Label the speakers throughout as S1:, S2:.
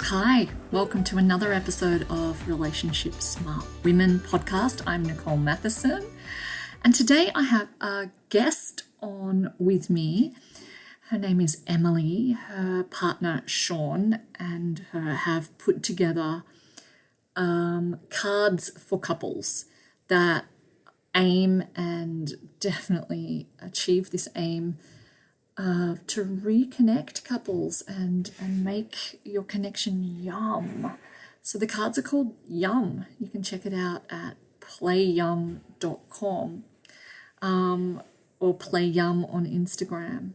S1: Hi, welcome to another episode of Relationship Smart Women podcast. I'm Nicole Matheson, and today I have a guest on with me. Her name is Emily. Her partner Sean and her have put together cards for couples that aim and definitely achieve this aim to reconnect couples and make your connection yum. So the cards are called Yum. You can check it out at playyum.com or playyum on Instagram.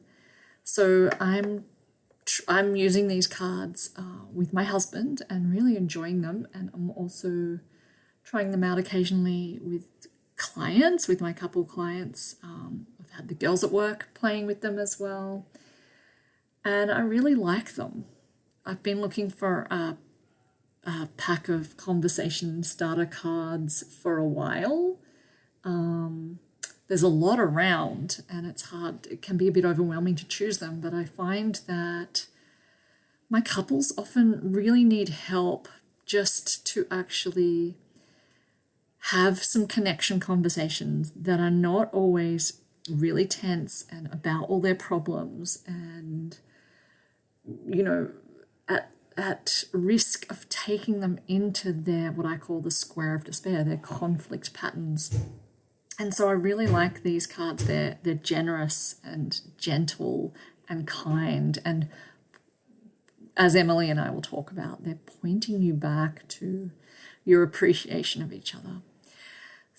S1: So I'm using these cards with my husband and really enjoying them, and I'm also trying them out occasionally with clients, with my couple clients. I've had the girls at work playing with them as well, and I really like them. I've been looking for a pack of conversation starter cards for a while. There's a lot around and it's hard. It can be a bit overwhelming to choose them, but I find that my couples often really need help just to actually have some connection conversations that are not always really tense and about all their problems and, you know, at risk of taking them into their, what I call the square of despair, their conflict patterns. And so I really like these cards. They're generous and gentle and kind. And as Emily and I will talk about, they're pointing you back to your appreciation of each other.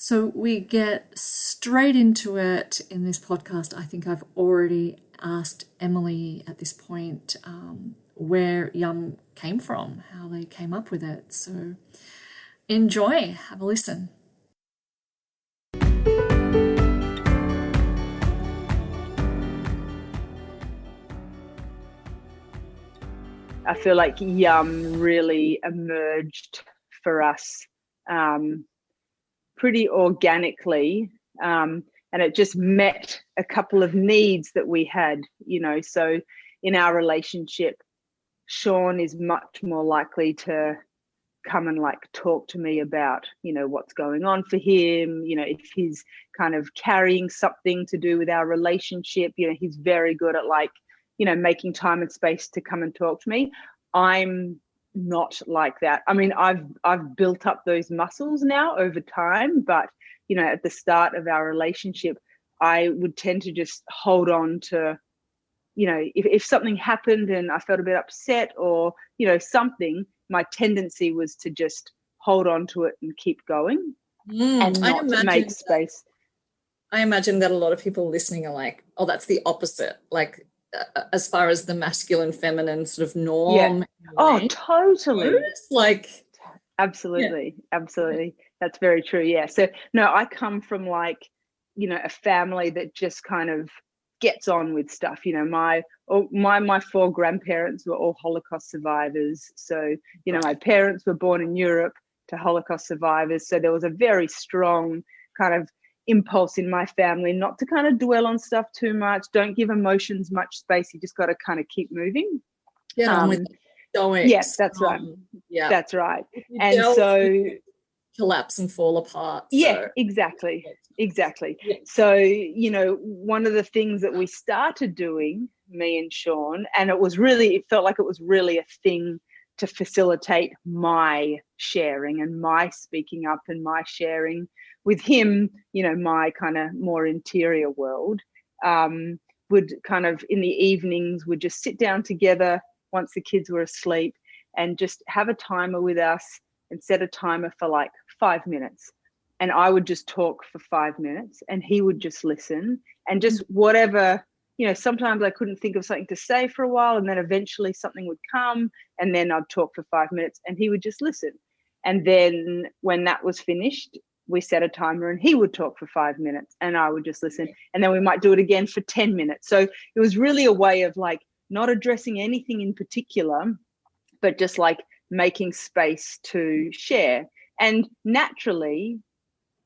S1: So we get straight into it in this podcast. I think I've already asked Emily at this point where Yum came from, how they came up with it. So enjoy, have a listen.
S2: I feel like Yum really emerged for us pretty organically, and it just met a couple of needs that we had, so in our relationship, Sean is much more likely to come and talk to me about, what's going on for him, if he's kind of carrying something to do with our relationship, he's very good at making time and space to come and talk to me. I'm not like that. I mean, I've built up those muscles now over time, but at the start of our relationship, I would tend to just hold on to, if something happened and I felt a bit upset or something, my tendency was to just hold on to it and keep going and not to make space.
S1: I imagine that a lot of people listening are like, oh, that's the opposite, as far as the masculine feminine sort of norm.
S2: Yeah. Oh, totally.
S1: Absolutely.
S2: That's very true. Yeah. So no, I come from a family that just kind of gets on with stuff. My 4 grandparents were all Holocaust survivors. So, my parents were born in Europe to Holocaust survivors. So there was a very strong kind of impulse in my family not to kind of dwell on stuff too much. Don't give emotions much space. You just got to kind of keep moving.
S1: Get on with it.
S2: Yes, that's right.
S1: Yeah,
S2: that's right. And so
S1: collapse and fall apart.
S2: Yeah, exactly. Yeah. So, one of the things that we started doing, me and Sean, and it felt like it was really a thing to facilitate my sharing and my speaking up and my sharing with him, my kind of more interior world, would kind of in the evenings would just sit down together once the kids were asleep and just have a timer with us and set a timer for 5 minutes. And I would just talk for 5 minutes and he would just listen and just whatever, sometimes I couldn't think of something to say for a while and then eventually something would come and then I'd talk for 5 minutes and he would just listen. And then when that was finished, we set a timer and he would talk for 5 minutes and I would just listen. And then we might do it again for 10 minutes. So it was really a way of not addressing anything in particular, but just making space to share. And naturally,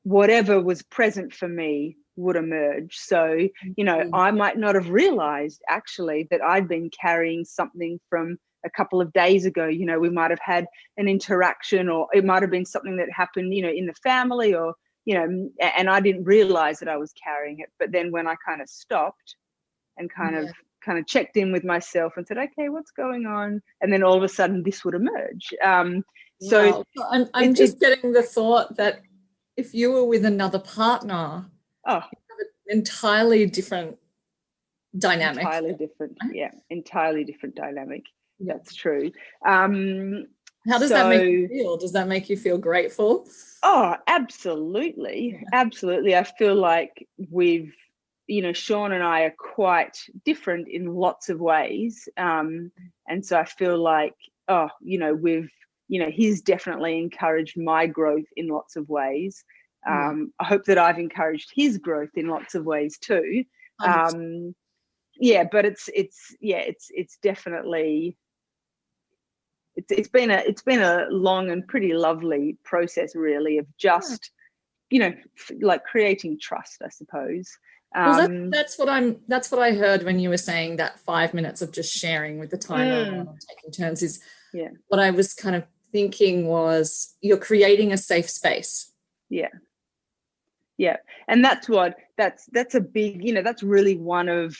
S2: whatever was present for me would emerge. So, I might not have realized actually that I'd been carrying something from a couple of days ago, we might have had an interaction, or it might have been something that happened, in the family, or, and I didn't realize that I was carrying it. But then when I kind of stopped and kind of checked in with myself and said, okay, what's going on? And then all of a sudden this would emerge. So
S1: I'm just getting the thought that if you were with another partner, you have an entirely different dynamic.
S2: Entirely different dynamic. Yeah. That's true. How
S1: does that make you feel? Does that make you feel grateful?
S2: Oh, absolutely. Yeah. Absolutely. I feel like Sean and I are quite different in lots of ways. And so I feel like, he's definitely encouraged my growth in lots of ways. I hope that I've encouraged his growth in lots of ways too. But it's definitely, it's been a long and pretty lovely process, really, of just, like creating trust, I suppose.
S1: Well, that's what I heard when you were saying that 5 minutes of just sharing with the timer on taking turns is what I was kind of thinking was you're creating a safe space.
S2: Yeah. And that's a big, that's really one of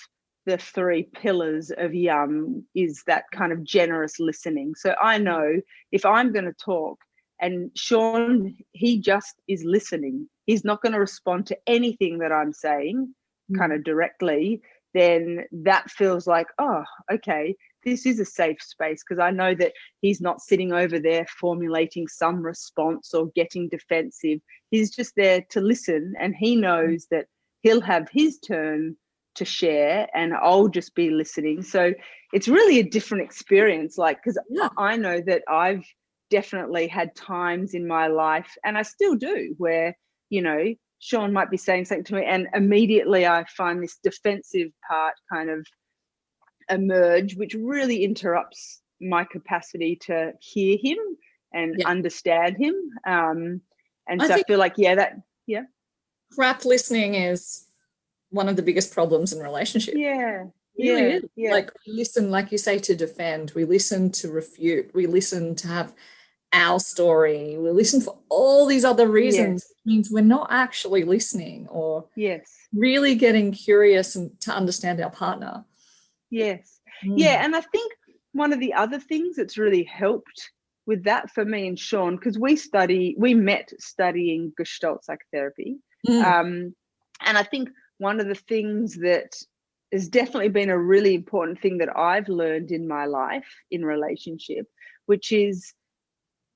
S2: the 3 pillars of Yum, is that kind of generous listening. So I know if I'm going to talk and Sean, he just is listening, he's not going to respond to anything that I'm saying kind of directly, then that feels like, oh, okay, this is a safe space, because I know that he's not sitting over there formulating some response or getting defensive. He's just there to listen, and he knows that he'll have his turn to share and I'll just be listening. So it's really a different experience, like, because I know that I've definitely had times in my life, and I still do, where, Sean might be saying something to me and immediately I find this defensive part kind of emerge, which really interrupts my capacity to hear him and understand him. And so I feel like,
S1: crap listening is one of the biggest problems in relationships. Really is. Like, we listen, like you say, to defend, we listen to refute, we listen to have our story, we listen for all these other reasons. It means we're not actually listening or really getting curious and to understand our partner.
S2: And I think one of the other things that's really helped with that for me and Sean, because we met studying Gestalt psychotherapy, and I think one of the things that has definitely been a really important thing that I've learned in my life in relationship, which is,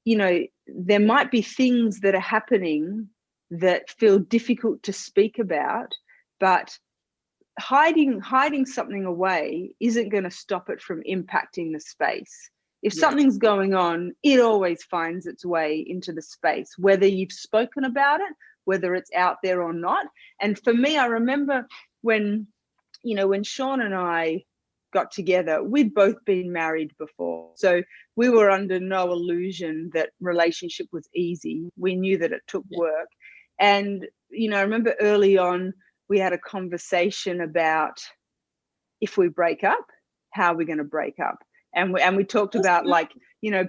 S2: there might be things that are happening that feel difficult to speak about, but hiding something away isn't going to stop it from impacting the space. If something's going on, it always finds its way into the space, whether you've spoken about it, whether it's out there or not. And for me, I remember when Sean and I got together, we'd both been married before. So we were under no illusion that relationship was easy. We knew that it took work. And, I remember early on, we had a conversation about, if we break up, how are we going to break up? And we talked about, like,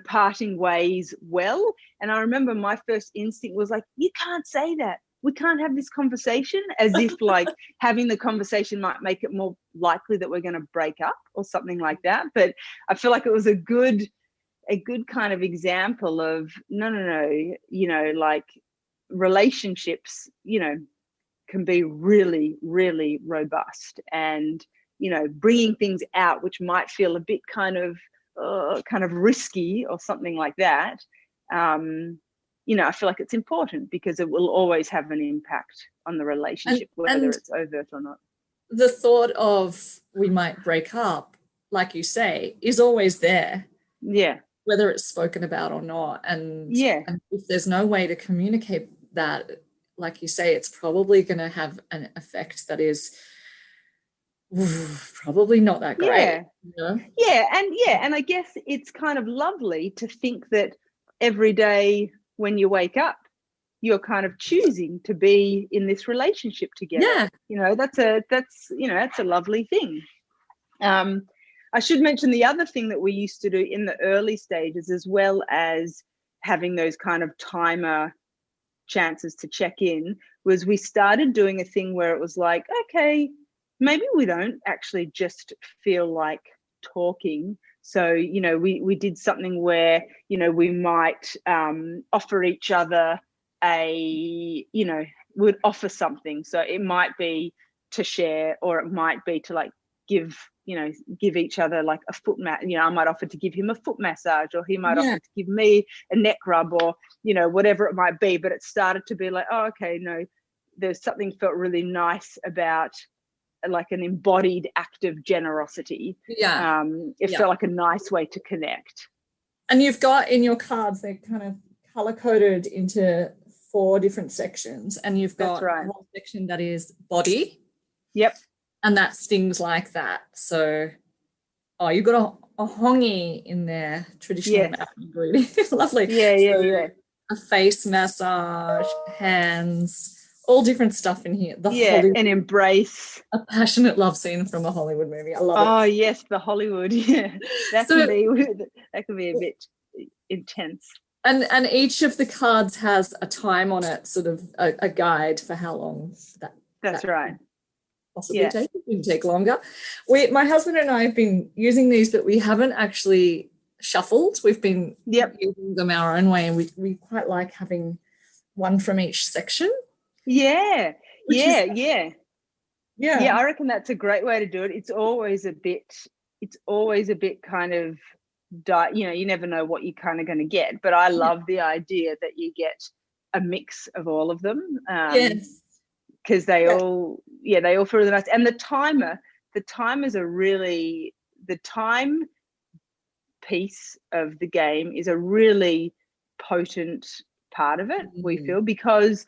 S2: parting ways well. And I remember my first instinct was like, you can't say that. We can't have this conversation, as if like having the conversation might make it more likely that we're going to break up or something like that. But I feel like it was a good kind of example of no, like relationships, can be really, really robust, and, bringing things out which might feel a bit kind of risky or something like that. I feel like it's important because it will always have an impact on the relationship, whether it's overt or not.
S1: The thought of we might break up, like you say, is always there. Whether it's spoken about or not. And if there's no way to communicate that, like you say, it's probably going to have an effect that is probably not that great.
S2: And I guess it's kind of lovely to think that every day when you wake up, you're kind of choosing to be in this relationship together. That's a lovely thing. I should mention the other thing that we used to do in the early stages, as well as having those kind of timer chances to check in, was we started doing a thing where it was like, okay, maybe we don't actually just feel like talking. So, we did something where, we might offer each other would offer something. So it might be to share, or it might be to like give each other like a foot I might offer to give him a foot massage, or he might offer to give me a neck rub, or whatever it might be. But it started to be like, oh, okay, no, there's something felt really nice about like an embodied act of generosity. It felt like a nice way to connect.
S1: And you've got in your cards, they're kind of color coded into 4 different sections, and you've got a whole section that is body.
S2: Yep.
S1: And that's things like that. So, you've got a hongi in there, traditional African greeting. Lovely.
S2: Yeah.
S1: A face massage, hands, all different stuff in here.
S2: An embrace.
S1: A passionate love scene from a Hollywood movie. I love it.
S2: Oh, yes, the Hollywood. Yeah, that can be a bit intense.
S1: And each of the cards has a time on it, sort of a guide for how long
S2: That's right.
S1: Possibly take. It didn't take longer. My husband and I have been using these, but we haven't actually shuffled. We've been using them our own way, and we quite like having one from each section.
S2: Yeah. I reckon that's a great way to do it. It's always a bit kind of, you never know what you're kind of going to get. But I love the idea that you get a mix of all of them. Because they all feel really nice. And the timers are really, the time piece of the game is a really potent part of it, we feel, because,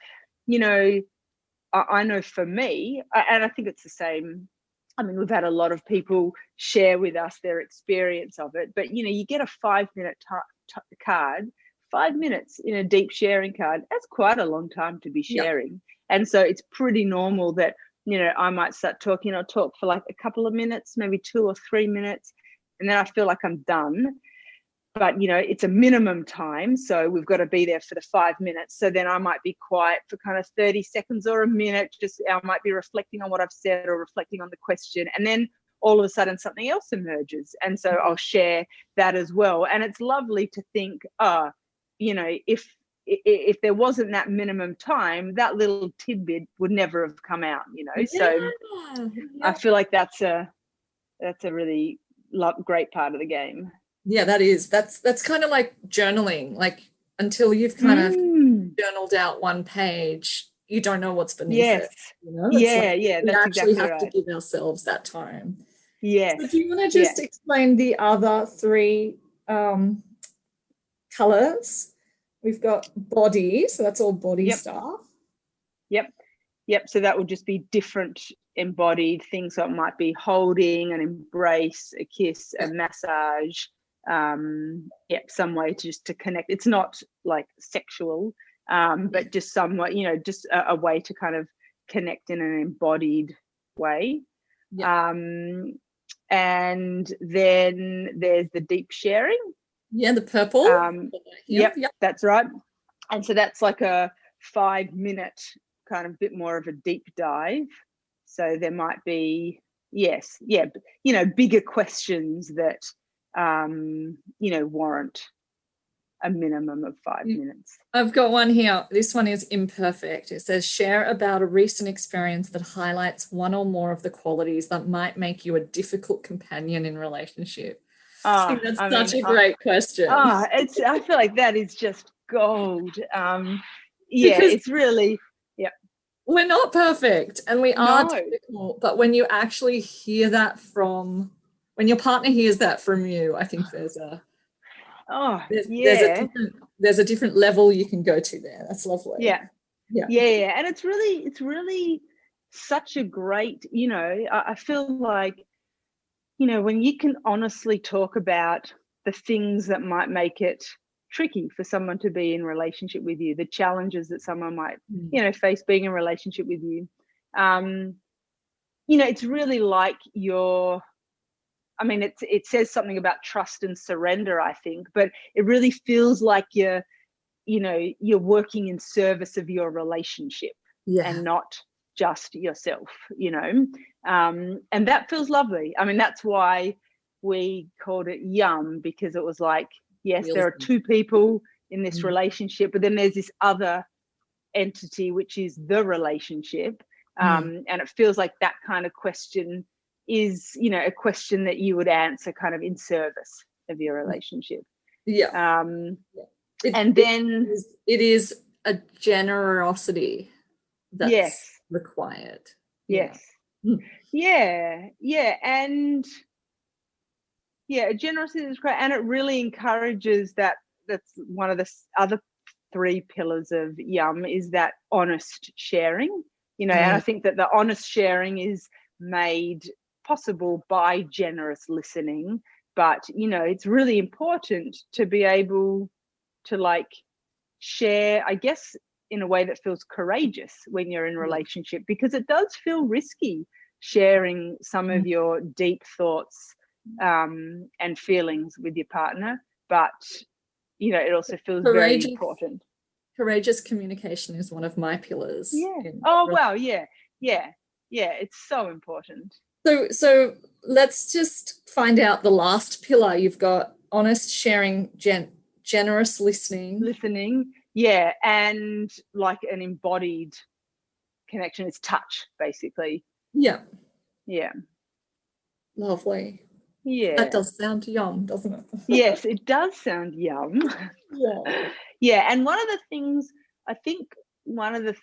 S2: I know for me, and I think it's the same. I mean, we've had a lot of people share with us their experience of it, but, you get a 5-minute card, 5 minutes in a deep sharing card. That's quite a long time to be sharing. And so it's pretty normal that, I might start talking. I'll talk for like a couple of minutes, maybe 2 or 3 minutes, and then I feel like I'm done. But, it's a minimum time. So we've got to be there for the 5 minutes. So then I might be quiet for kind of 30 seconds or a minute. I might be reflecting on what I've said or reflecting on the question. And then all of a sudden something else emerges. And so I'll share that as well. And it's lovely to think, if there wasn't that minimum time, that little tidbit would never have come out, So I feel like that's a really great part of the game.
S1: Yeah, that's kind of like journaling. Like, until you've kind of journaled out one page, you don't know what's beneath it.
S2: We that's
S1: actually
S2: exactly
S1: have
S2: right.
S1: to give ourselves that time.
S2: Yes.
S1: So do you want to just explain the other 3 colors? We've got body, so that's all body stuff.
S2: Yep. So that would just be different embodied things. So it might be holding, an embrace, a kiss, a massage. Some way to connect. It's not like sexual, but just somewhat, just a way to kind of connect in an embodied way. And then there's the deep sharing.
S1: Yeah, the purple.
S2: Yep, that's right. And so that's like a 5-minute kind of bit more of a deep dive. So there might be, bigger questions that, warrant a minimum of 5 minutes.
S1: I've got one here. This one is imperfect. It says, share about a recent experience that highlights one or more of the qualities that might make you a difficult companion in relationship. I think that's such a great question.
S2: I feel like that is just gold. It's really,
S1: we're not perfect and we are difficult, but when you actually hear that when your partner hears that from you, I think there's a different level you can go to there. That's lovely.
S2: Yeah. And it's really such a great, I feel like, when you can honestly talk about the things that might make it tricky for someone to be in relationship with you, the challenges that someone might, face being in relationship with you. It's really like you're I mean, it says something about trust and surrender, I think, but it really feels like you're working in service of your relationship and not just yourself, and that feels lovely. I mean, that's why we called it Yum, because it was like, yes, there are two people in this relationship, but then there's this other entity, which is the relationship. And it feels like that kind of question is, a question that you would answer kind of in service of your relationship. And then
S1: it is a generosity that's required.
S2: And generosity is great, and it really encourages that. That's one of the other 3 pillars of Yum, is that honest sharing, and I think that the honest sharing is made possible by generous listening, but it's really important to be able to like share, I guess, in a way that feels courageous when you're in a relationship, because it does feel risky sharing some of your deep thoughts and feelings with your partner, but it also feels very important.
S1: Courageous communication is one of my pillars.
S2: It's so important.
S1: So let's just find out the last pillar. You've got honest sharing, generous listening,
S2: and like an embodied connection is touch, basically.
S1: Lovely. That does sound yum, doesn't it?
S2: Yes, it does sound yum. And one of the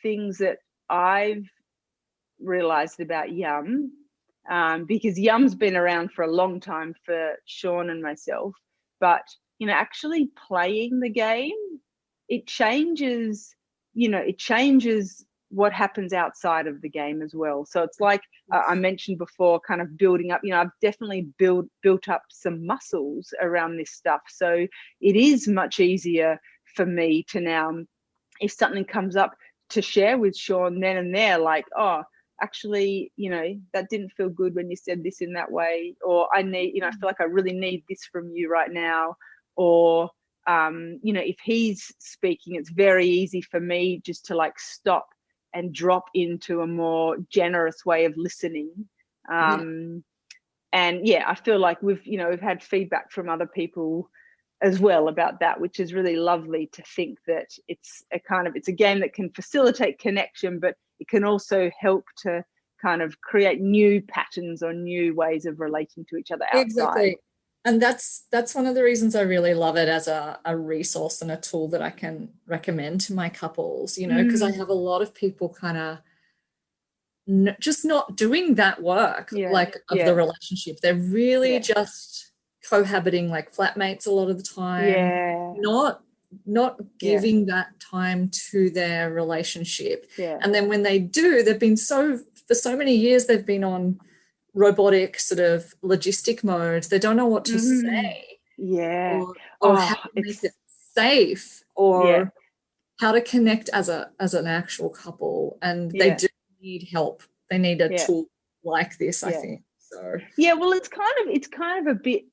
S2: things that I've realized about Yum, because Yum's been around for a long time for Sean and myself, but actually playing the game, it changes what happens outside of the game as well. So it's like I mentioned before, kind of building up, I've definitely built up some muscles around this stuff. So it is much easier for me to now, if something comes up, to share with Sean then and there, like, oh, actually, that didn't feel good when you said this in that way, or I need, I feel like I really need this from you right now, or if he's speaking, it's very easy for me just to like stop and drop into a more generous way of listening. And I feel like we've had feedback from other people as well about that, which is really lovely to think that it's a game that can facilitate connection, but it can also help to kind of create new patterns or new ways of relating to each other outside.
S1: Exactly. And that's one of the reasons I really love it as a resource and a tool that I can recommend to my couples, because I have a lot of people kind of just not doing that work of the relationship. They're really just cohabiting like flatmates a lot of the time, not giving that time to their relationship. And then when they do, they've been for so many years, they've been on robotic sort of logistic mode. They don't know what to say, or how to make it safe, or how to connect as an actual couple, and they do need help. They need a tool like this, I think. So
S2: well, it's kind of a bit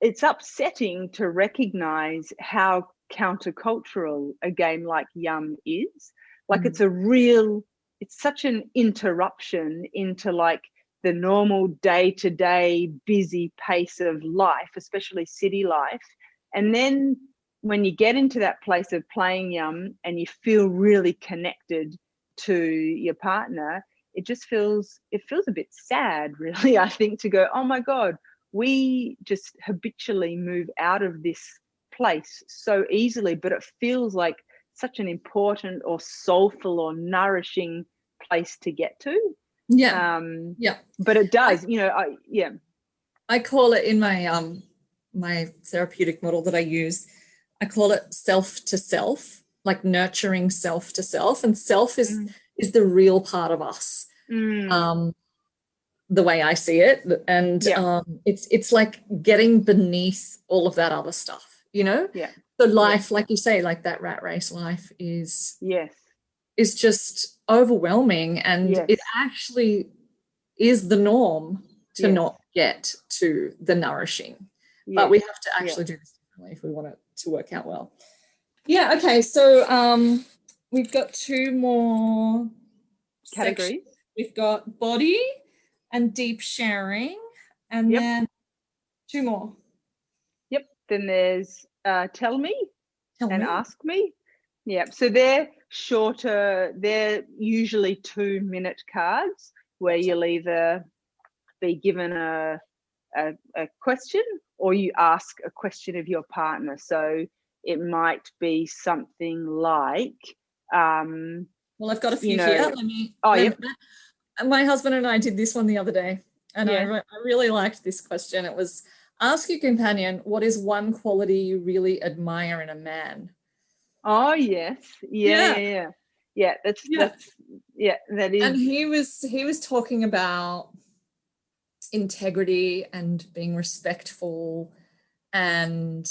S2: it's upsetting to recognize how countercultural a game like Yum is. Like it's such an interruption into like the normal day-to-day busy pace of life, especially city life. And then when you get into that place of playing Yum and you feel really connected to your partner, it feels a bit sad, really, I think, to go, oh my God, we just habitually move out of this place so easily, but it feels like such an important or soulful or nourishing place to get to. But it does,
S1: I call it in my my therapeutic model that I use, I call it self to self, like nurturing self to self, and self is the real part of us, the way I see it. And it's like getting beneath all of that other stuff, So life, like you say, like that rat race life is just overwhelming, and it actually is the norm to not get to the nourishing.
S2: Yeah.
S1: But we have to actually do this differently if we want it to work out well. Yeah, okay, so we've got two more
S2: categories.
S1: sections. We've got body and deep sharing, and then two more.
S2: Yep. Then there's tell me and
S1: me.
S2: ask me. Yep. So they're shorter. They're usually 2-minute cards where you'll either be given a question or you ask a question of your partner. So it might be something like,
S1: well, I've got a few here. My husband and I did this one the other day, and I really liked this question. It was, ask your companion, what is one quality you really admire in a man?
S2: Oh, yes. Yeah. That is.
S1: And he was talking about integrity and being respectful, and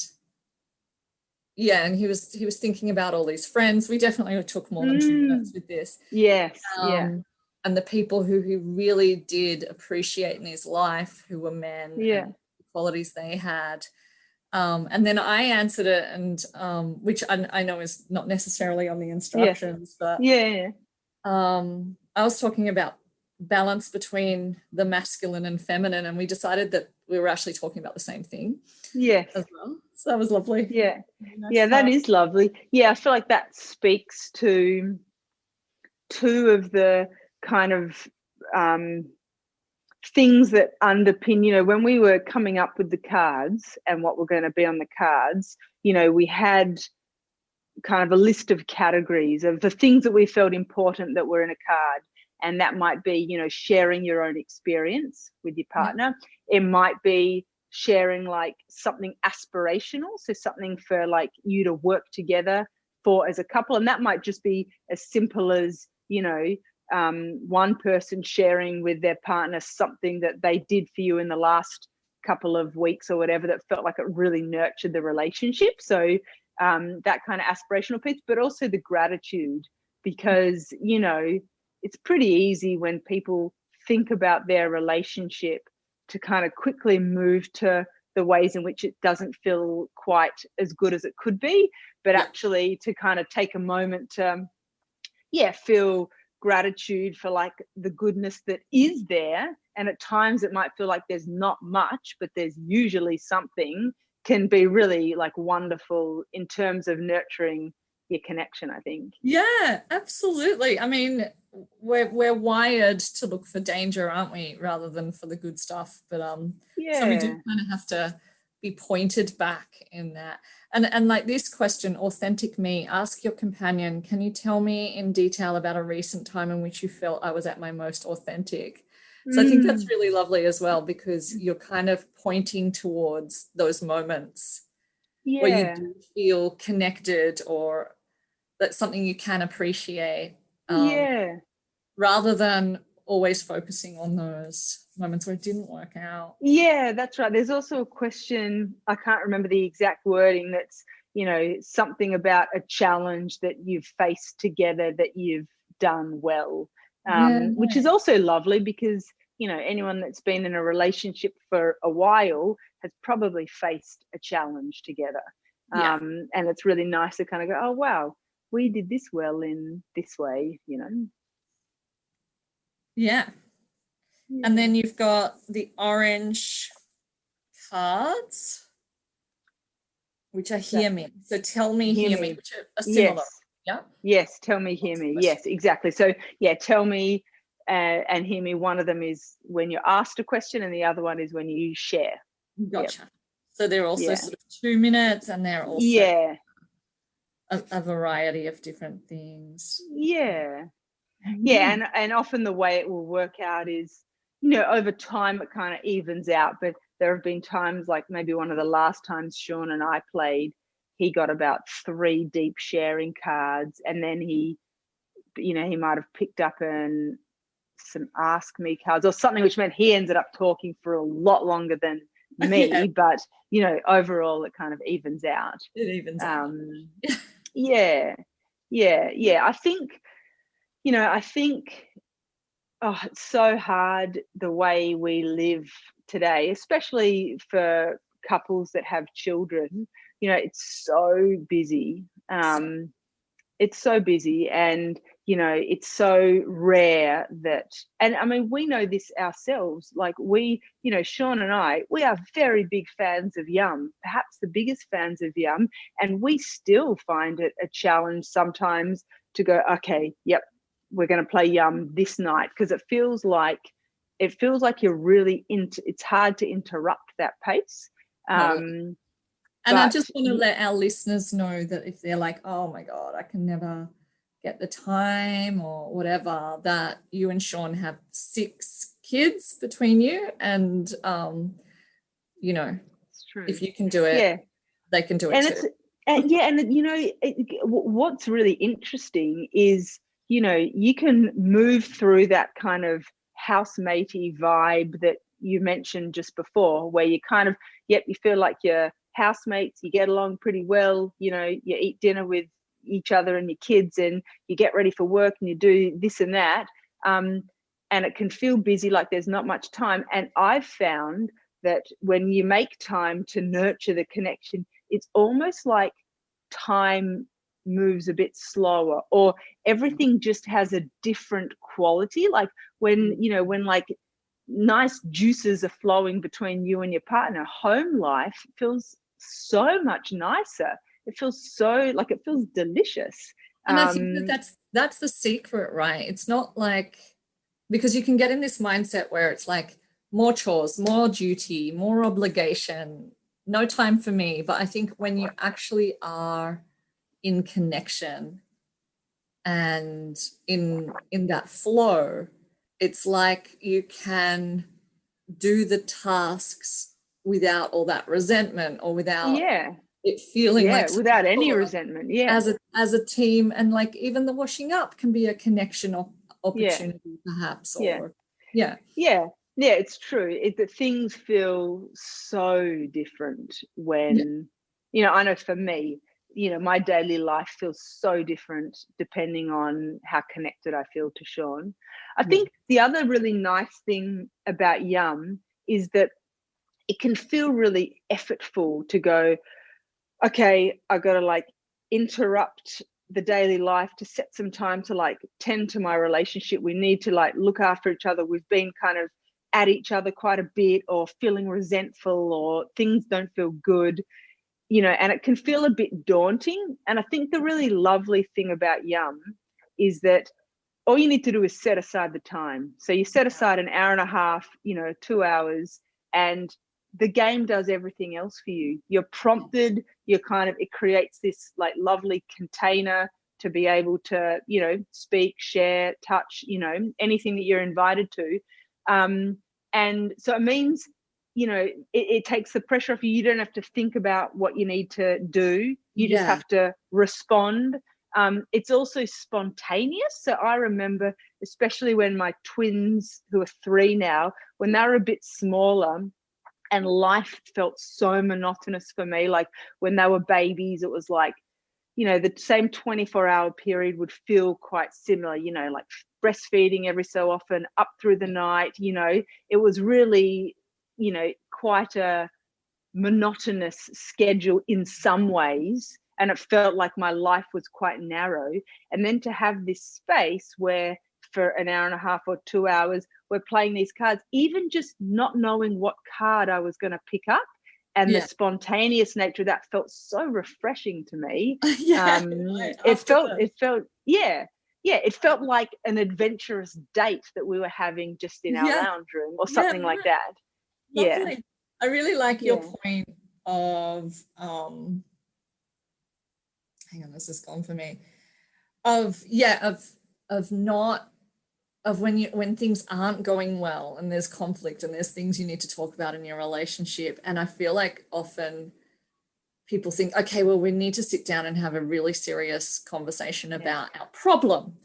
S1: and he was thinking about all these friends. We definitely took more than 2 minutes with this.
S2: Yes.
S1: And the people who he really did appreciate in his life, who were men, and the qualities they had. And then I answered it, and which I know is not necessarily on the instructions, but I was talking about balance between the masculine and feminine, and we decided that we were actually talking about the same thing.
S2: Yes.
S1: As well. So that was lovely.
S2: Yeah. That is lovely. Yeah, I feel like that speaks to two of the kind of things that underpin, when we were coming up with the cards and what were going to be on the cards, we had kind of a list of categories of the things that we felt important that were in a card. And that might be, sharing your own experience with your partner. It might be sharing like something aspirational. So something for like you to work together for as a couple. And that might just be as simple as, one person sharing with their partner something that they did for you in the last couple of weeks or whatever that felt like it really nurtured the relationship. So that kind of aspirational piece, but also the gratitude, because, it's pretty easy when people think about their relationship to kind of quickly move to the ways in which it doesn't feel quite as good as it could be, but actually to kind of take a moment to, feel gratitude for like the goodness that is there. And at times it might feel like there's not much, but there's usually something, can be really like wonderful in terms of nurturing your connection, I think.
S1: Yeah, absolutely. I mean, we're wired to look for danger, aren't we, rather than for the good stuff. But so we do kind of have to be pointed back in that. And like this question, authentic me, ask your companion, can you tell me in detail about a recent time in which you felt I was at my most authentic? So I think that's really lovely as well, because you're kind of pointing towards those moments where you do feel connected, or that's something you can appreciate, rather than always focusing on those moments where it didn't work out.
S2: Yeah, that's right. There's also a question, I can't remember the exact wording, that's, something about a challenge that you've faced together that you've done well, which is also lovely, because anyone that's been in a relationship for a while has probably faced a challenge together, and it's really nice to kind of go, oh wow, we did this well in this way.
S1: And then you've got the orange cards, which are hear me. So tell me, hear me, which are similar.
S2: Yes, tell me, hear me. Yes, exactly. So tell me and hear me. One of them is when you're asked a question, and the other one is when you share.
S1: Gotcha. So they're also sort of 2 minutes, and they're also a variety of different things. And often the way it will work out is, over time it kind of evens out, but there have been times, like maybe one of the last times Sean and I played, he got about 3 deep sharing cards, and then he might have picked up some ask me cards or something, which meant he ended up talking for a lot longer than me. But overall it kind of evens out. It evens out.
S2: I think it's so hard the way we live today, especially for couples that have children. You know, it's so busy. It's so busy, and you know, it's so rare that, and I mean, we know this ourselves, like we, you know, Sean and I, we are very big fans of Yum, perhaps the biggest fans of Yum, and we still find it a challenge sometimes to go, okay, yep, we're going to play Yum this night, because it feels like you're really into, it's hard to interrupt that pace.
S1: Totally. And I just want to let our listeners know that if they're like, oh my God, I can never get the time or whatever, that you and Sean have 6 kids between you. And, you know,
S2: it's true.
S1: If you can do it, they can do it
S2: and
S1: too.
S2: And you know, what's really interesting is, you know, you can move through that kind of housematey vibe that you mentioned just before, where you kind of, yep, you feel like you're housemates, you get along pretty well, you know, you eat dinner with each other and your kids, and you get ready for work and you do this and that. And it can feel busy, like there's not much time. And I've found that when you make time to nurture the connection, it's almost like time moves a bit slower, or everything just has a different quality. Like when, you know, when like nice juices are flowing between you and your partner, home life feels so much nicer. It feels so, like, it feels delicious.
S1: And I think that's the secret, right? It's not like, because you can get in this mindset where it's like more chores, more duty, more obligation, no time for me. But I think when you actually are in connection and in that flow, it's like you can do the tasks without all that resentment, or without it feeling like
S2: without any resentment,
S1: as a team. And like even the washing up can be a connection opportunity, perhaps, or
S2: it's true. That things feel so different when, you know, I know for me, you know, my daily life feels so different depending on how connected I feel to Sean. I think the other really nice thing about Yum is that it can feel really effortful to go, okay, I got to like interrupt the daily life to set some time to like tend to my relationship. We need to like look after each other. We've been kind of at each other quite a bit, or feeling resentful, or things don't feel good, you know, and it can feel a bit daunting. And I think the really lovely thing about Yum is that all you need to do is set aside the time. So you set aside an hour and a half, you know, 2 hours, and the game does everything else for you. You're prompted, you're kind of, it creates this like lovely container to be able to, you know, speak, share, touch, you know, anything that you're invited to. And so it means, you know, it takes the pressure off you. You don't have to think about what you need to do. You just have to respond. It's also spontaneous. So I remember, especially when my twins, who are 3 now, when they were a bit smaller and life felt so monotonous for me, like when they were babies, it was like, you know, the same 24-hour period would feel quite similar, you know, like breastfeeding every so often, up through the night, you know, it was really, you know, quite a monotonous schedule in some ways. And it felt like my life was quite narrow. And then to have this space where for an hour and a half or 2 hours, we're playing these cards, even just not knowing what card I was going to pick up. And the spontaneous nature of that felt so refreshing to me. It felt like an adventurous date that we were having just in our lounge room or something like that.
S1: Lovely. I really like your point of hang on, this is gone for me. Of not of when things aren't going well and there's conflict and there's things you need to talk about in your relationship. And I feel like often people think, okay, well, we need to sit down and have a really serious conversation about our problem.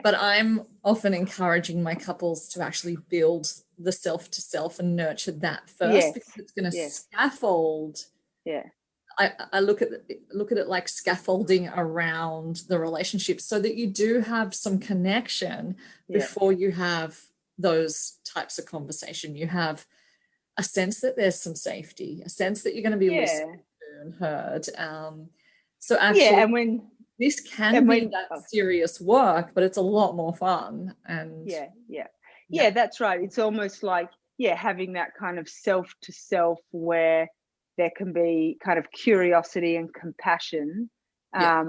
S1: But I'm often encouraging my couples to actually build the self to self and nurture that first, because it's going to scaffold. I look at it like scaffolding around the relationship, so that you do have some connection before you have those types of conversation. You have a sense that there's some safety, a sense that you're going to be
S2: Yeah.
S1: listened to and heard. So
S2: Yeah.
S1: actually, this can be that
S2: Oh,
S1: serious work, but it's a lot more fun. And
S2: yeah, that's right. It's almost like, having that kind of self to self where there can be kind of curiosity and compassion.
S1: yeah,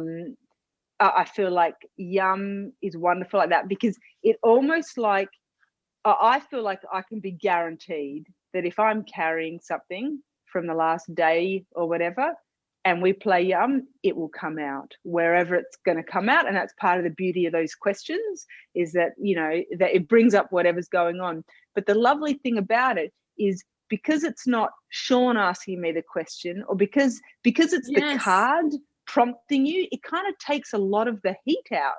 S2: I feel like Yum is wonderful like that, because it almost like, I feel like I can be guaranteed that if I'm carrying something from the last day or whatever, and we play Yum, it will come out wherever it's going to come out. And that's part of the beauty of those questions, is that, that it brings up whatever's going on. But the lovely thing about it is, because it's not Sean asking me the question, or because it's the card prompting you, it kind of takes a lot of the heat out.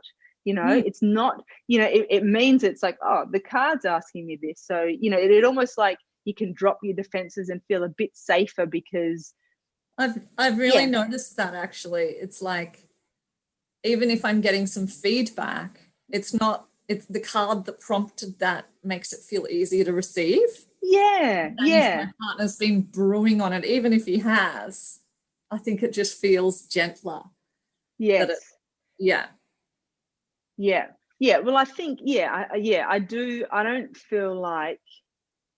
S2: It's not, it means it's like, oh, the card's asking me this. So, it almost like you can drop your defenses and feel a bit safer, because
S1: I've really noticed that, actually. It's like, even if I'm getting some feedback, it's the card that prompted that makes it feel easier to receive. And if my partner's been brewing on it, even if he has, I think it just feels gentler.
S2: Yes.
S1: Yeah.
S2: Well, I think, I do. I don't feel like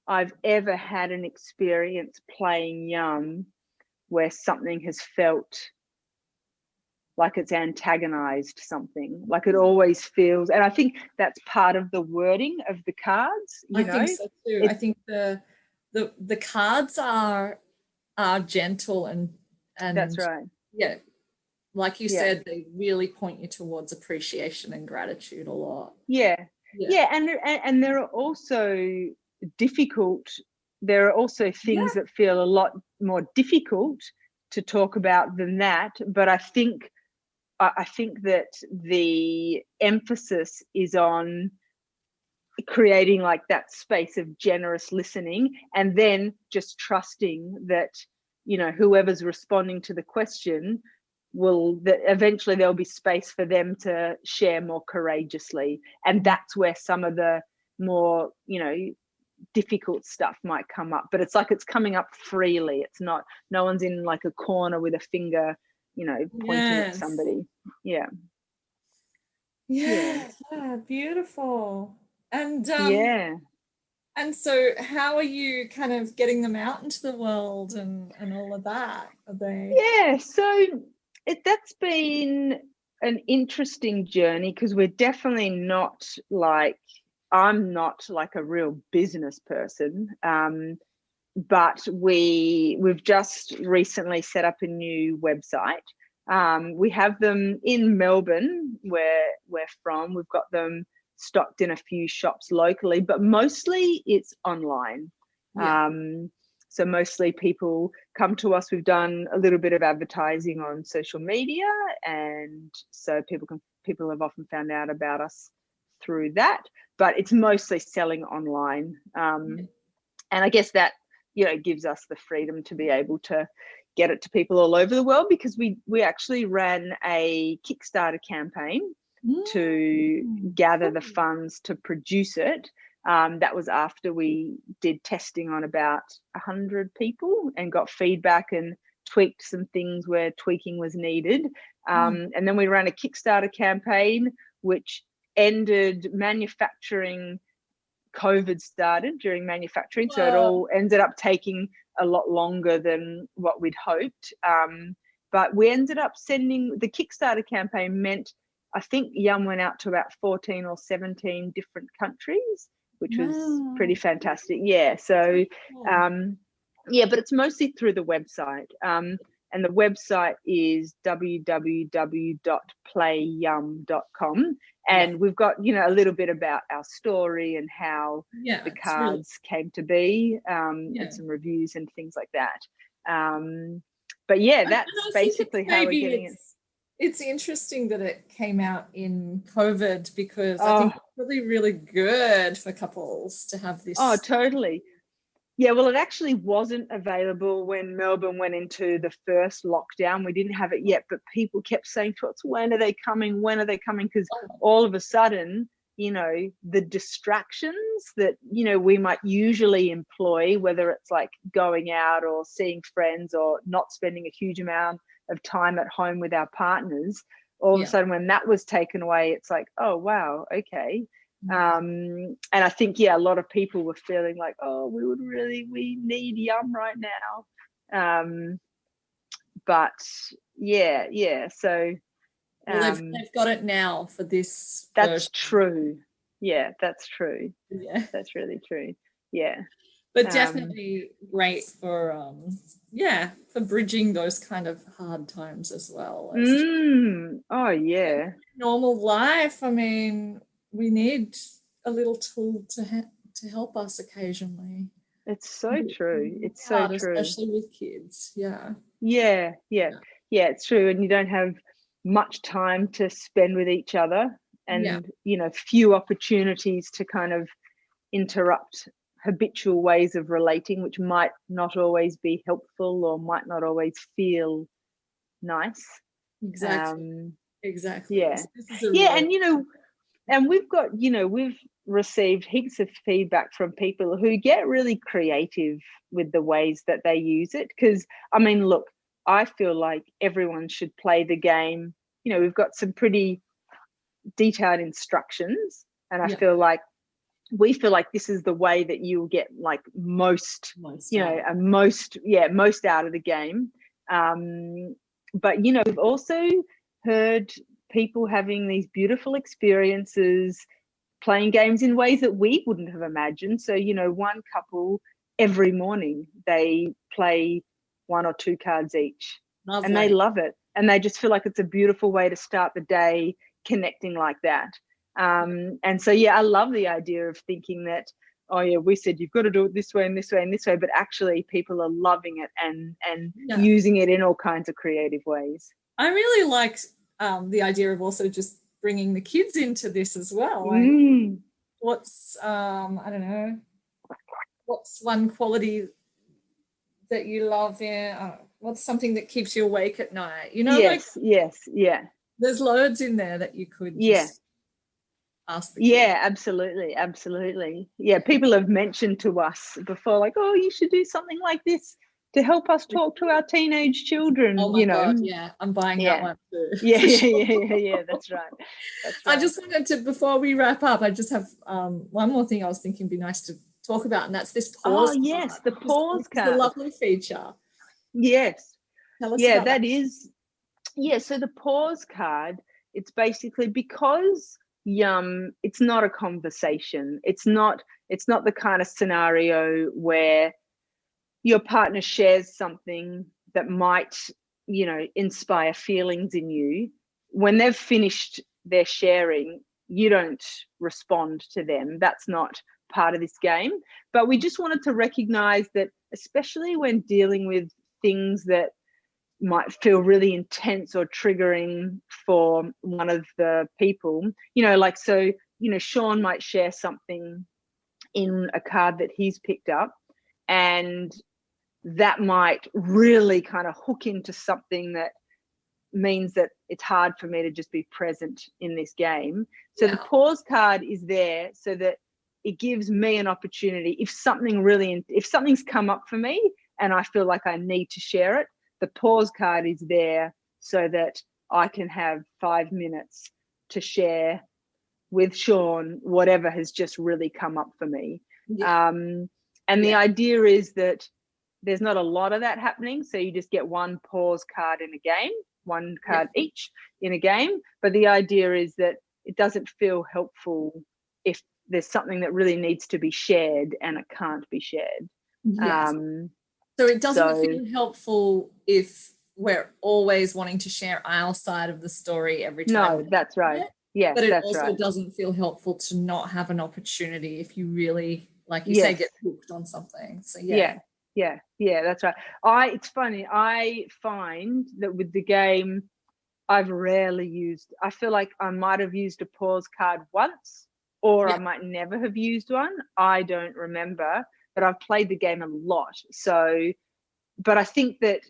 S2: I've ever had an experience playing Yum where something has felt like it's antagonized something. Like, it always feels, and I think that's part of the wording of the cards.
S1: I think so too. I think the cards are gentle and
S2: that's right.
S1: Yeah, like you said, they really point you towards appreciation and gratitude a lot.
S2: And there are also difficult. There are also things that feel a lot more difficult to talk about than that. But I think that the emphasis is on creating like that space of generous listening, and then just trusting that, whoever's responding to the question that eventually there'll be space for them to share more courageously. And that's where some of the more, difficult stuff might come up, but it's like it's coming up freely. It's not, no one's in like a corner with a finger, pointing at somebody.
S1: Beautiful. And and so how are you kind of getting them out into the world and all of that? Are they
S2: so that's been an interesting journey, because we're definitely not like, I'm not like a real business person, but we've just recently set up a new website. We have them in Melbourne, where we're from. We've got them stocked in a few shops locally, but mostly it's online. So mostly people come to us. We've done a little bit of advertising on social media, and so people have often found out about us through that, but it's mostly selling online. And I guess that, gives us the freedom to be able to get it to people all over the world, because we actually ran a Kickstarter campaign to gather the funds to produce it. That was after we did testing on about 100 people and got feedback and tweaked some things where tweaking was needed. And then we ran a Kickstarter campaign, which ended manufacturing. COVID started during manufacturing, so it all ended up taking a lot longer than what we'd hoped. But we ended up sending, the Kickstarter campaign meant, I think Yum went out to about 14 or 17 different countries, which was pretty fantastic. So but it's mostly through the website. And the website is www.playyum.com. And we've got, a little bit about our story and how the cards came to be, and some reviews and things like that. But that's basically how we're getting it.
S1: It's interesting that it came out in COVID, because I think it's really, really good for couples to have this.
S2: Oh, totally. Yeah, well, it actually wasn't available when Melbourne went into the first lockdown. We didn't have it yet, but people kept saying to us, when are they coming? When are they coming? Because all of a sudden, you know, the distractions that, you know, we might usually employ, whether it's like going out or seeing friends or not spending a huge amount of time at home with our partners, all of a sudden when that was taken away, it's like, oh wow, okay. And I think, yeah, a lot of people were feeling like, oh, we need yum right now. But yeah, so
S1: well, they've got it now for this
S2: that's
S1: version.
S2: true. Yeah, that's true.
S1: Yeah,
S2: that's really true. Yeah,
S1: but definitely great for for bridging those kind of hard times as well.
S2: Oh yeah,
S1: normal life. I mean, we need a little tool to help us occasionally.
S2: it's so true. It's
S1: hard,
S2: so true,
S1: especially with kids. Yeah,
S2: it's true. And you don't have much time to spend with each other, and you know, few opportunities to kind of interrupt habitual ways of relating, which might not always be helpful or might not always feel nice.
S1: Exactly.
S2: Yeah, and you know, and we've got, you know, we've received heaps of feedback from people who get really creative with the ways that they use it. Because I mean, look, I feel like everyone should play the game. You know, we've got some pretty detailed instructions, and I feel like we feel like this is the way that you'll get like most you know, most out of the game. But you know, we've also heard people having these beautiful experiences playing games in ways that we wouldn't have imagined. So, you know, one couple, every morning they play 1 or 2 cards each. Lovely. And they love it, and they just feel like it's a beautiful way to start the day, connecting like that. And so I love the idea of thinking that, oh yeah, we said you've got to do it this way and this way and this way, but actually people are loving it and using it in all kinds of creative ways.
S1: I really liked the idea of also just bringing the kids into this as well. What's I don't know, what's one quality that you love what's something that keeps you awake at night, you know?
S2: Yes,
S1: there's loads in there that you could just ask the kids.
S2: Absolutely. People have mentioned to us before, like, oh, you should do something like this to help us talk to our teenage children.
S1: Oh my God, yeah, I'm buying that one too.
S2: That's right.
S1: I just wanted to, before we wrap up, I just have one more thing I was thinking would be nice to talk about, and that's this pause card.
S2: Yes, the pause card.
S1: It's a lovely feature.
S2: Yes.
S1: Tell us about that.
S2: Is. Yeah, so the pause card, it's basically because yum, it's not a conversation. It's not the kind of scenario where your partner shares something that might, you know, inspire feelings in you. When they've finished their sharing, you don't respond to them. That's not part of this game. But we just wanted to recognize that, especially when dealing with things that might feel really intense or triggering for one of the people, you know, like, so, you know, Sean might share something in a card that he's picked up, and that might really kind of hook into something that means that it's hard for me to just be present in this game. So the pause card is there so that it gives me an opportunity. If something's come up for me and I feel like I need to share it, the pause card is there so that I can have 5 minutes to share with Sean whatever has just really come up for me. The idea is that there's not a lot of that happening, so you just get one pause card in a game, one card each in a game. But the idea is that it doesn't feel helpful if there's something that really needs to be shared and it can't be shared.
S1: So it doesn't feel helpful if we're always wanting to share our side of the story every time.
S2: No, that's right. Yeah,
S1: but it also doesn't feel helpful to not have an opportunity if you really, like you say, get hooked on something. So
S2: that's right. It's funny. I find that with the game, I've rarely used. I feel like I might have used a pause card once, or I might never have used one. I don't remember. But I've played the game a lot. So, but I think that,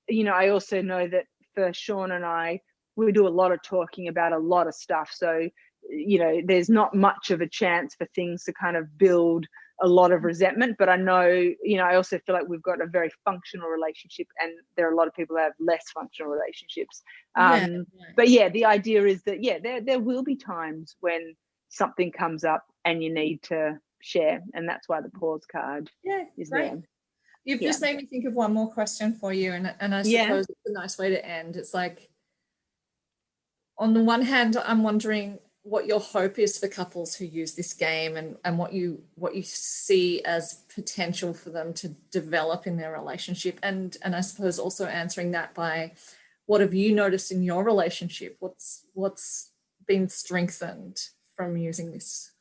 S2: you know, I also know that for Sean and I, we do a lot of talking about a lot of stuff. So there's not much of a chance for things to kind of build a lot of resentment. But I know, I also feel like we've got a very functional relationship, and there are a lot of people that have less functional relationships. But yeah, the idea is that, there will be times when something comes up and you need to share, and that's why the pause card is
S1: great.
S2: there.
S1: You've just made me think of one more question for you, and I suppose it's a nice way to end. It's like, on the one hand, I'm wondering what your hope is for couples who use this game, and what you see as potential for them to develop in their relationship, and I suppose also answering that by, what have you noticed in your relationship? What's been strengthened from using this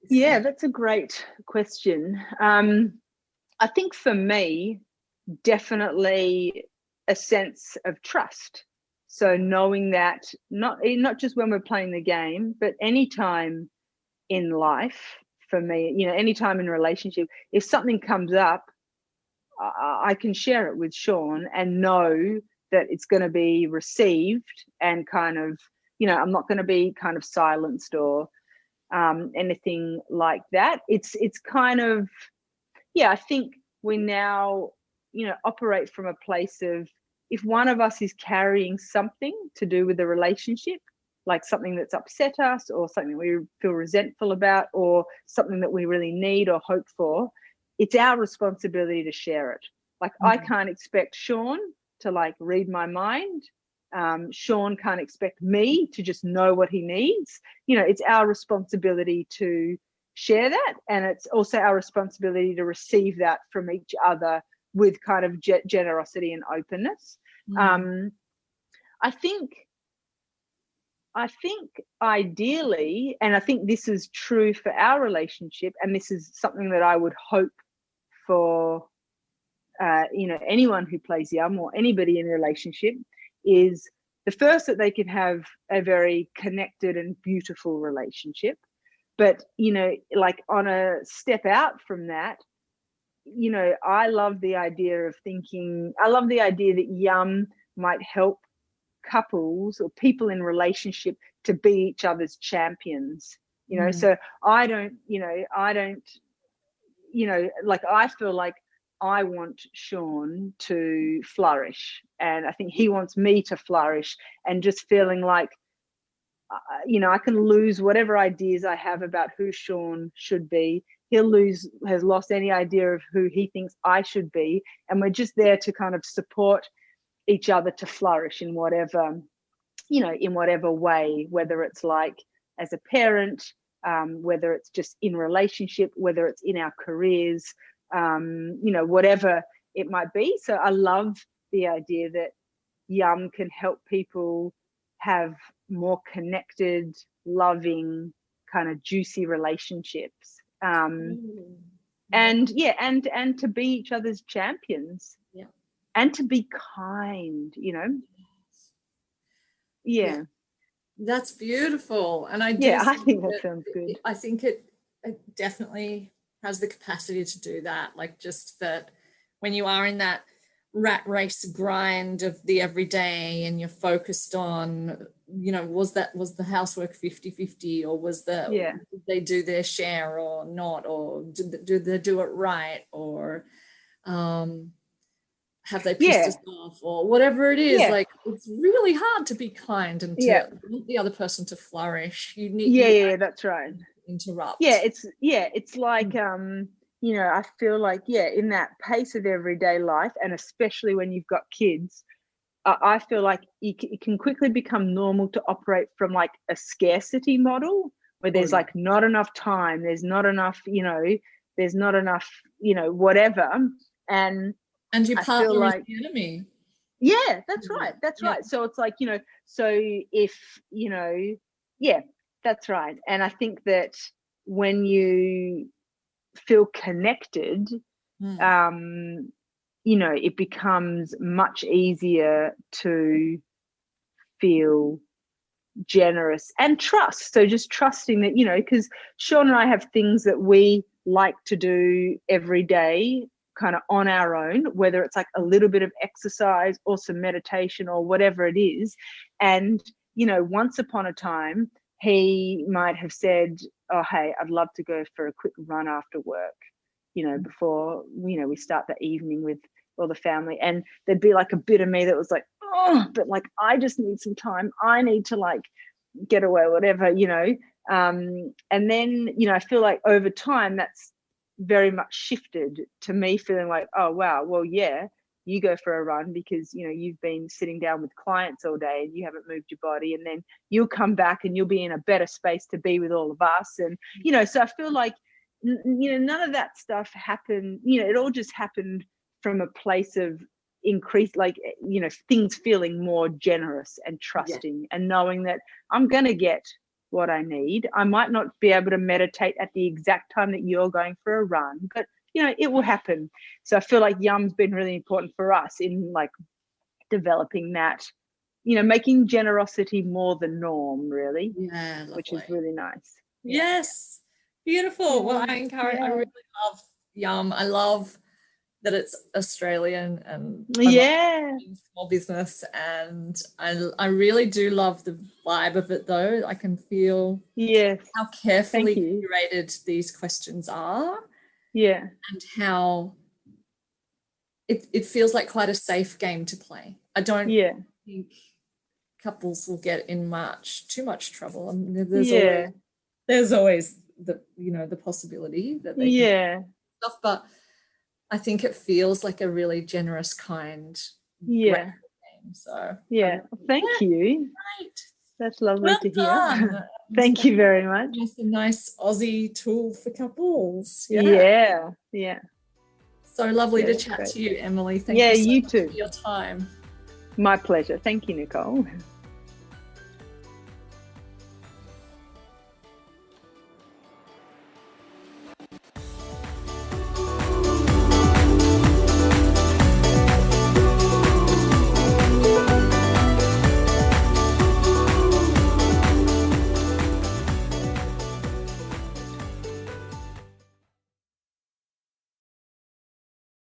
S2: Yeah,
S1: game?
S2: that's a great question. I think for me, definitely a sense of trust. So knowing that not just when we're playing the game, but anytime in life, for me, anytime in a relationship, if something comes up, I can share it with Sean and know that it's going to be received, and kind of, I'm not going to be kind of silenced or anything like that. It's kind of, I think we now, operate from a place of, if one of us is carrying something to do with the relationship, like something that's upset us, or something we feel resentful about, or something that we really need or hope for, it's our responsibility to share it. Like, I can't expect Sean to like read my mind. Sean can't expect me to just know what he needs. It's our responsibility to share that, and it's also our responsibility to receive that from each other with kind of generosity and openness. I think ideally, and I think this is true for our relationship, and this is something that I would hope for anyone who plays Yum, or anybody in a relationship, is the first, that they can have a very connected and beautiful relationship. But, like, on a step out from that, I love the idea that Yum might help couples or people in relationship to be each other's champions. So I don't, like, I feel like I want Sean to flourish, and I think he wants me to flourish, and just feeling like, I can lose whatever ideas I have about who Sean should be. Has lost any idea of who he thinks I should be. And we're just there to kind of support each other to flourish in whatever, in whatever way, whether it's like as a parent, whether it's just in relationship, whether it's in our careers, whatever it might be. So I love the idea that Yum can help people have more connected, loving, kind of juicy relationships. And to be each other's champions, and to be kind,
S1: That's beautiful. And I
S2: think that sounds good.
S1: I think it definitely has the capacity to do that. Like, just that when you are in that rat race grind of the everyday, and you're focused on, was the housework 50-50, or did they do their share or not, or did they do it right, or have they pissed us off, or whatever it is. Like, it's really hard to be kind and to want the other person to flourish. You need
S2: that's right.
S1: Interrupt.
S2: It's like I feel like in that pace of everyday life, and especially when you've got kids, I feel like it can quickly become normal to operate from like a scarcity model, where there's like not enough time, there's not enough, there's not enough, whatever, and
S1: your partner is the enemy.
S2: Yeah, that's right. That's right. So it's like, so if, that's right. And I think that when you feel connected, it becomes much easier to feel generous and trust. So just trusting that, because Sean and I have things that we like to do every day, kind of on our own, whether it's like a little bit of exercise or some meditation or whatever it is. And, once upon a time, he might have said, oh, hey, I'd love to go for a quick run after work, before, we start the evening with all the family. And there'd be like a bit of me that was like, oh, but like, I just need some time. I need to like get away, whatever, and then, I feel like over time that's very much shifted to me feeling like, oh, wow, well, yeah, you go for a run because, you've been sitting down with clients all day and you haven't moved your body, and then you'll come back and you'll be in a better space to be with all of us. And, so I feel like, none of that stuff happened, it all just happened from a place of increase, like, things feeling more generous and trusting, and knowing that I'm going to get what I need. I might not be able to meditate at the exact time that you're going for a run, but it will happen. So I feel like Yum's been really important for us in like developing that, making generosity more the norm, really.
S1: Yeah, lovely.
S2: Which is really nice.
S1: Yes, beautiful. Well, I really love Yum. I love that it's Australian and small business, and I really do love the vibe of it, though. I can feel how carefully curated these questions are, and how it feels like quite a safe game to play. I don't think couples will get in too much trouble. I mean, there's always the the possibility that they can stuff, but I think it feels like a really generous, kind, game. So
S2: thank you.
S1: Great.
S2: That's lovely to hear. Thank you very much.
S1: Just a nice Aussie tool for couples.
S2: Yeah.
S1: So lovely to chat to you, Emily. Thank you so much for your time.
S2: My pleasure. Thank you, Nicole.